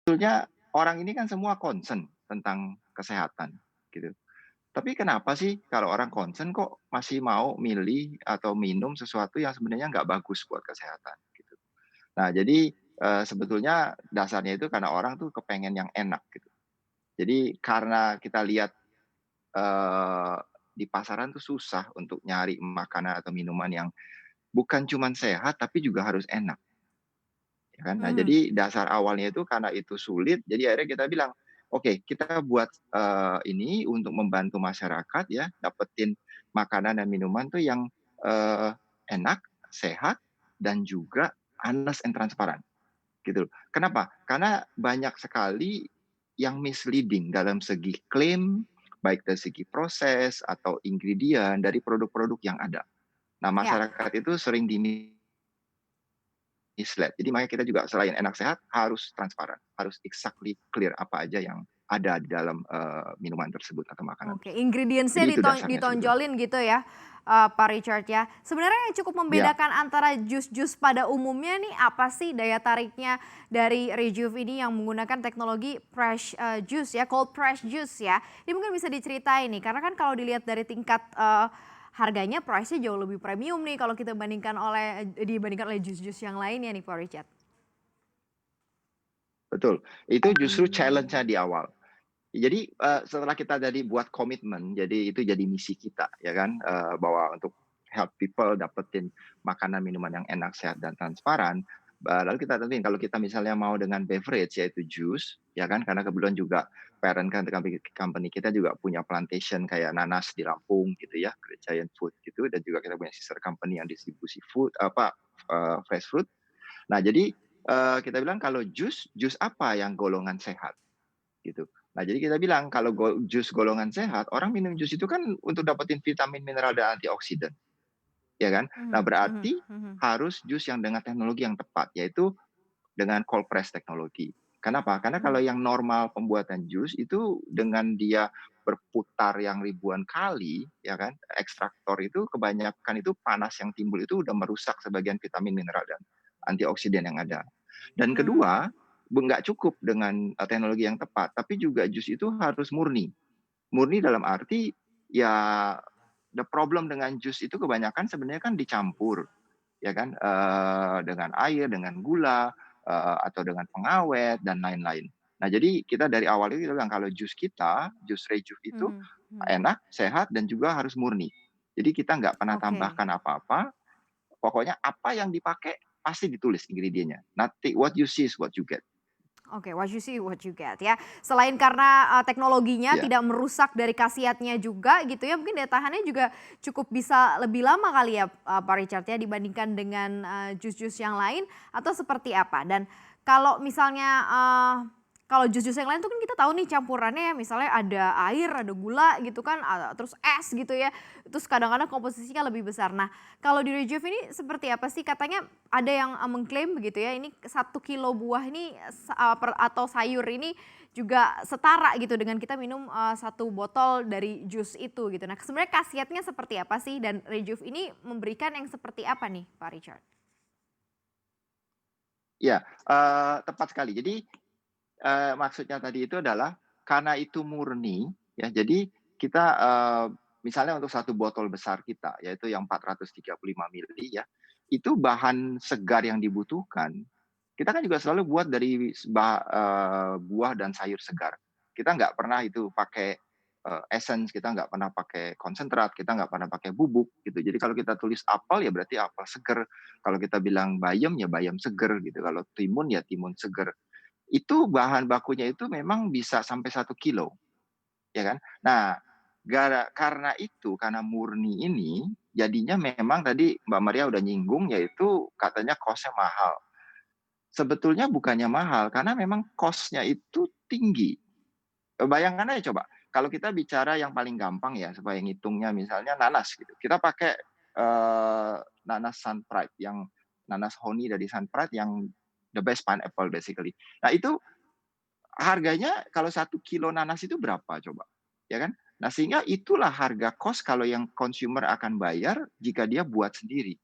Sebetulnya orang ini kan semua concern tentang kesehatan, gitu. Tapi kenapa sih kalau orang concern kok masih mau milih atau minum sesuatu yang sebenarnya nggak bagus buat kesehatan, gitu. Nah jadi, sebetulnya dasarnya itu karena orang tuh kepengen yang enak, gitu. Jadi karena kita lihat, eee, di pasaran tuh susah untuk nyari makanan atau minuman yang bukan cuman sehat, tapi juga harus enak. Ya kan? Nah, Mhm. jadi dasar awalnya itu karena itu sulit, jadi akhirnya kita bilang, "Oke, kita buat, ini untuk membantu masyarakat ya, dapetin makanan dan minuman tuh yang, eee, enak, sehat, dan juga honest and transparan." Gitu loh. Kenapa? Karena banyak sekali yang misleading dalam segi klaim, baik dari segi proses atau ingredient dari produk-produk yang ada. Nah, Ya. masyarakat itu sering mislead. Jadi makanya kita juga selain enak sehat, harus transparan, harus exactly clear apa aja yang ada di dalam, minuman tersebut atau makanan Oke, tersebut. Jadi ingredients-nya itu dasarnya sebetulnya. ditonjolin gitu ya, Pak Richard ya. Sebenarnya yang cukup Ya, membedakan antara jus-jus pada umumnya nih apa sih daya tariknya dari Rejuve ini yang menggunakan teknologi fresh, juice ya, cold press juice ya. Ini mungkin bisa diceritain nih, karena kan kalau dilihat dari tingkat, harganya price-nya jauh lebih premium nih kalau kita dibandingkan oleh jus-jus yang lainnya nih Pak Richard. betul. Itu justru challenge-nya di awal. Jadi, setelah kita tadi buat komitmen, jadi itu jadi misi kita ya kan, bahwa untuk help people dapetin makanan, minuman yang enak, sehat, dan transparan, lalu kita tentuin kalau kita misalnya mau dengan beverage yaitu jus, ya kan, karena kebetulan juga parent company kita juga punya plantation kayak nanas di Lampung gitu ya, Great Giant Food gitu, dan juga kita punya sister company yang distribusi food apa, fresh fruit. Nah jadi, kita bilang kalau jus, jus apa yang golongan sehat? Gitu. Nah, jadi kita bilang kalau jus golongan sehat, orang minum jus itu kan untuk dapetin vitamin, mineral, dan antioksidan, ya kan? Nah, Mhm mhm berarti mhm. harus jus yang dengan teknologi yang tepat, yaitu dengan cold press teknologi. Kenapa? Karena kalau Mhm. yang normal pembuatan jus itu dengan dia berputar yang ribuan kali, ya kan, ekstraktor itu kebanyakan itu panas yang timbul itu udah merusak sebagian vitamin, mineral, dan antioksidan yang ada. Dan Mmm. kedua, nggak cukup dengan, teknologi yang tepat, tapi juga jus itu harus murni. Murni dalam arti, ya the problem dengan jus itu kebanyakan sebenarnya kan dicampur, ya kan, dengan air, dengan gula, atau dengan pengawet dan lain-lain. Nah, jadi kita dari awal itu kita bilang kalau jus kita, jus Rejuve itu Mhm mhm. enak, sehat, dan juga harus murni. Jadi kita nggak pernah Oke. tambahkan apa-apa, pokoknya apa yang dipakai pasti ditulis ingredients-nya. What you see is what you get. Oke, what you see, what you get ya. Selain karena, teknologinya Ya, tidak merusak dari khasiatnya juga gitu ya, mungkin daya tahannya juga cukup bisa lebih lama kali ya, Pak Richard ya dibandingkan dengan, jus-jus yang lain atau seperti apa? Dan kalau misalnya, kalau jus-jus yang lain tuh kan kita tahu nih campurannya ya misalnya ada air, ada gula gitu kan, terus es gitu ya, terus kadang-kadang komposisinya lebih besar. Nah, kalau di Rejuve ini seperti apa sih? Katanya ada yang, mengklaim begitu ya, ini 1 kilo buah ini atau sayur ini juga setara gitu dengan kita minum, 1 botol dari jus itu gitu. Nah, sebenarnya khasiatnya seperti apa sih? Dan Rejuve ini memberikan yang seperti apa nih, Pak Richard? ya, tepat sekali. Jadi, maksudnya tadi itu adalah karena itu murni, ya, jadi kita, misalnya untuk satu botol besar kita, yaitu yang 435 mili ya, itu bahan segar yang dibutuhkan, kita kan juga selalu buat dari buah dan sayur segar. Kita nggak pernah itu pakai, essence, kita nggak pernah pakai konsentrat, kita nggak pernah pakai bubuk, gitu. Jadi kalau kita tulis apel, ya berarti apel seger, kalau kita bilang bayam, ya bayam seger, gitu, kalau timun, ya timun seger. Itu bahan bakunya itu memang bisa sampai 1 kilo, ya kan. Nah, karena itu, karena murni ini, jadinya memang tadi Mbak Maria udah nyinggung, yaitu katanya cost-nya mahal. Sebetulnya bukannya mahal, karena memang cost-nya itu tinggi. Bayangkan aja coba, kalau kita bicara yang paling gampang ya, supaya ngitungnya misalnya nanas gitu, kita pakai, nanas Sunpride yang nanas honey dari Sunpride yang the best pineapple basically. Nah itu harganya kalau 1 kilo nanas itu berapa coba, ya kan? Nah, sehingga itulah harga kos kalau yang consumer akan bayar jika dia buat sendiri.